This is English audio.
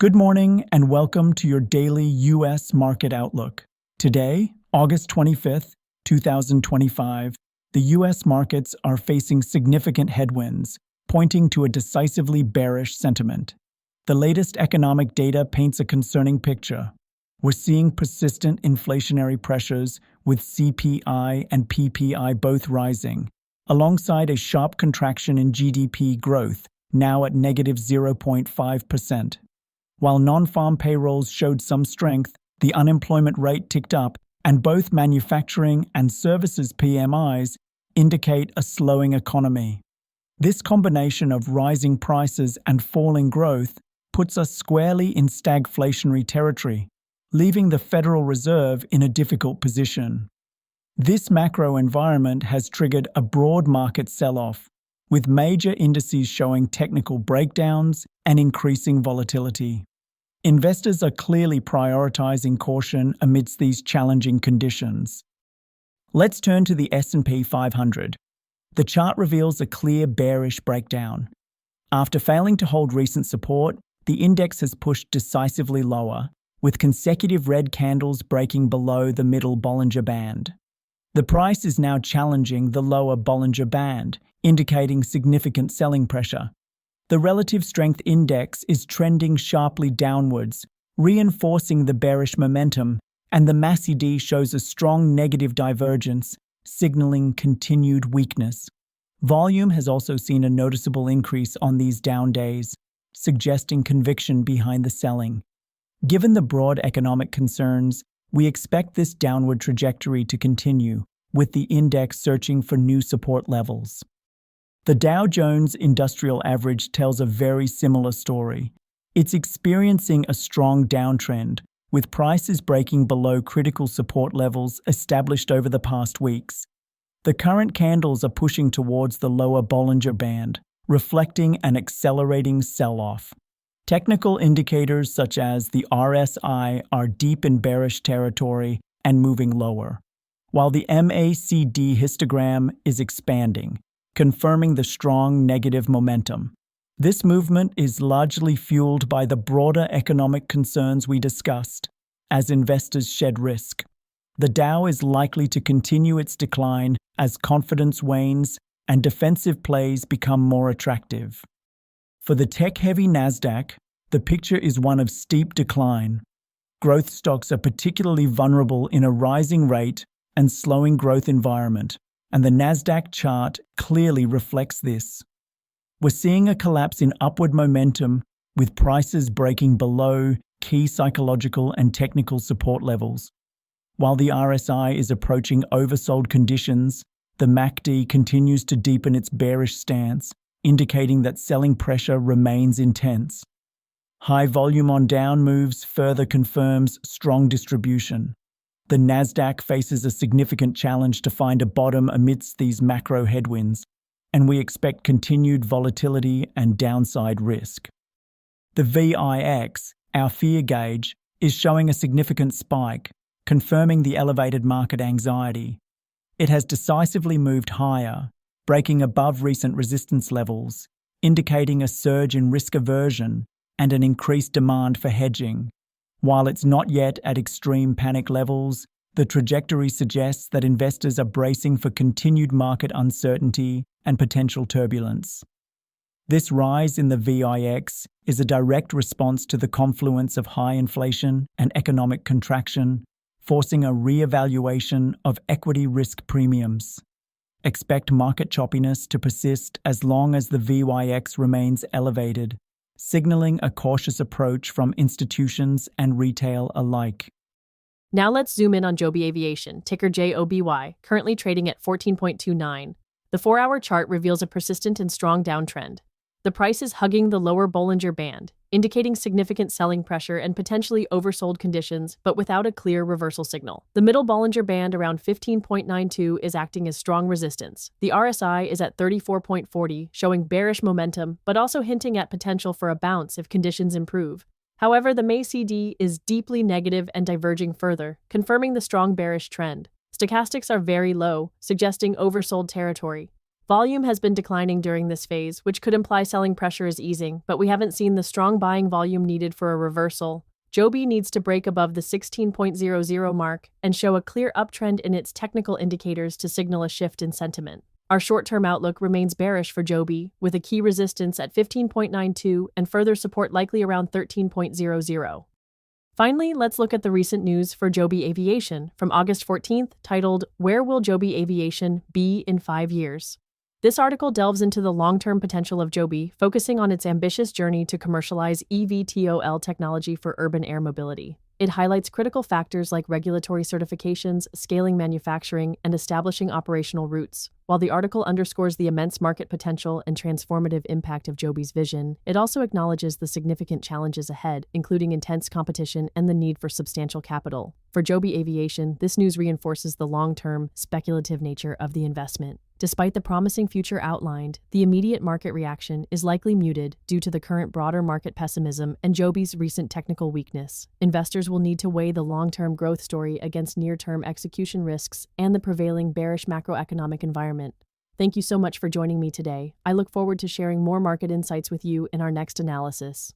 Good morning and welcome to your daily U.S. market outlook. Today, August 25th, 2025, the U.S. markets are facing significant headwinds, pointing to a decisively bearish sentiment. The latest economic data paints a concerning picture. We're seeing persistent inflationary pressures, with CPI and PPI both rising, alongside a sharp contraction in GDP growth, now at negative 0.5%. While non-farm payrolls showed some strength, the unemployment rate ticked up, and both manufacturing and services PMIs indicate a slowing economy. This combination of rising prices and falling growth puts us squarely in stagflationary territory, leaving the Federal Reserve in a difficult position. This macro environment has triggered a broad market sell-off, with major indices showing technical breakdowns and increasing volatility. Investors are clearly prioritizing caution amidst these challenging conditions. Let's turn to the S&P 500. The chart reveals a clear bearish breakdown. After failing to hold recent support, the index has pushed decisively lower, with consecutive red candles breaking below the middle Bollinger Band. The price is now challenging the lower Bollinger Band, indicating significant selling pressure. The relative strength index is trending sharply downwards, reinforcing the bearish momentum, and the MACD shows a strong negative divergence, signaling continued weakness. Volume has also seen a noticeable increase on these down days, suggesting conviction behind the selling. Given the broad economic concerns, we expect this downward trajectory to continue, with the index searching for new support levels. The Dow Jones Industrial Average tells a very similar story. It's experiencing a strong downtrend, with prices breaking below critical support levels established over the past weeks. The current candles are pushing towards the lower Bollinger Band, reflecting an accelerating sell-off. Technical indicators such as the RSI are deep in bearish territory and moving lower, while the MACD histogram is expanding, confirming the strong negative momentum. This movement is largely fueled by the broader economic concerns we discussed, as investors shed risk. The Dow is likely to continue its decline as confidence wanes and defensive plays become more attractive. For the tech-heavy Nasdaq, the picture is one of steep decline. Growth stocks are particularly vulnerable in a rising rate and slowing growth environment, and the Nasdaq chart clearly reflects this. We're seeing a collapse in upward momentum, with prices breaking below key psychological and technical support levels. While the RSI is approaching oversold conditions, the MACD continues to deepen its bearish stance, indicating that selling pressure remains intense. High volume on down moves further confirms strong distribution. The Nasdaq faces a significant challenge to find a bottom amidst these macro headwinds, and we expect continued volatility and downside risk. The VIX, our fear gauge, is showing a significant spike, confirming the elevated market anxiety. It has decisively moved higher, breaking above recent resistance levels, indicating a surge in risk aversion and an increased demand for hedging. While it's not yet at extreme panic levels, the trajectory suggests that investors are bracing for continued market uncertainty and potential turbulence. This rise in the VIX is a direct response to the confluence of high inflation and economic contraction, forcing a re-evaluation of equity risk premiums. Expect market choppiness to persist as long as the VIX remains elevated, signaling a cautious approach from institutions and retail alike. Now let's zoom in on Joby Aviation, ticker JOBY, currently trading at 14.29. The 4-hour chart reveals a persistent and strong downtrend. The price is hugging the lower Bollinger Band, indicating significant selling pressure and potentially oversold conditions, but without a clear reversal signal. The middle Bollinger Band around 15.92 is acting as strong resistance. The RSI is at 34.40, showing bearish momentum, but also hinting at potential for a bounce if conditions improve. However, the MACD is deeply negative and diverging further, confirming the strong bearish trend. Stochastics are very low, suggesting oversold territory. Volume has been declining during this phase, which could imply selling pressure is easing, but we haven't seen the strong buying volume needed for a reversal. Joby needs to break above the 16.00 mark and show a clear uptrend in its technical indicators to signal a shift in sentiment. Our short-term outlook remains bearish for Joby, with a key resistance at 15.92 and further support likely around 13.00. Finally, let's look at the recent news for Joby Aviation from August 14th, titled, "Where Will Joby Aviation Be in 5 Years?" This article delves into the long-term potential of Joby, focusing on its ambitious journey to commercialize eVTOL technology for urban air mobility. It highlights critical factors like regulatory certifications, scaling manufacturing, and establishing operational routes. While the article underscores the immense market potential and transformative impact of Joby's vision, it also acknowledges the significant challenges ahead, including intense competition and the need for substantial capital. For Joby Aviation, this news reinforces the long-term, speculative nature of the investment. Despite the promising future outlined, the immediate market reaction is likely muted due to the current broader market pessimism and Joby's recent technical weakness. Investors will need to weigh the long-term growth story against near-term execution risks and the prevailing bearish macroeconomic environment. Thank you so much for joining me today. I look forward to sharing more market insights with you in our next analysis.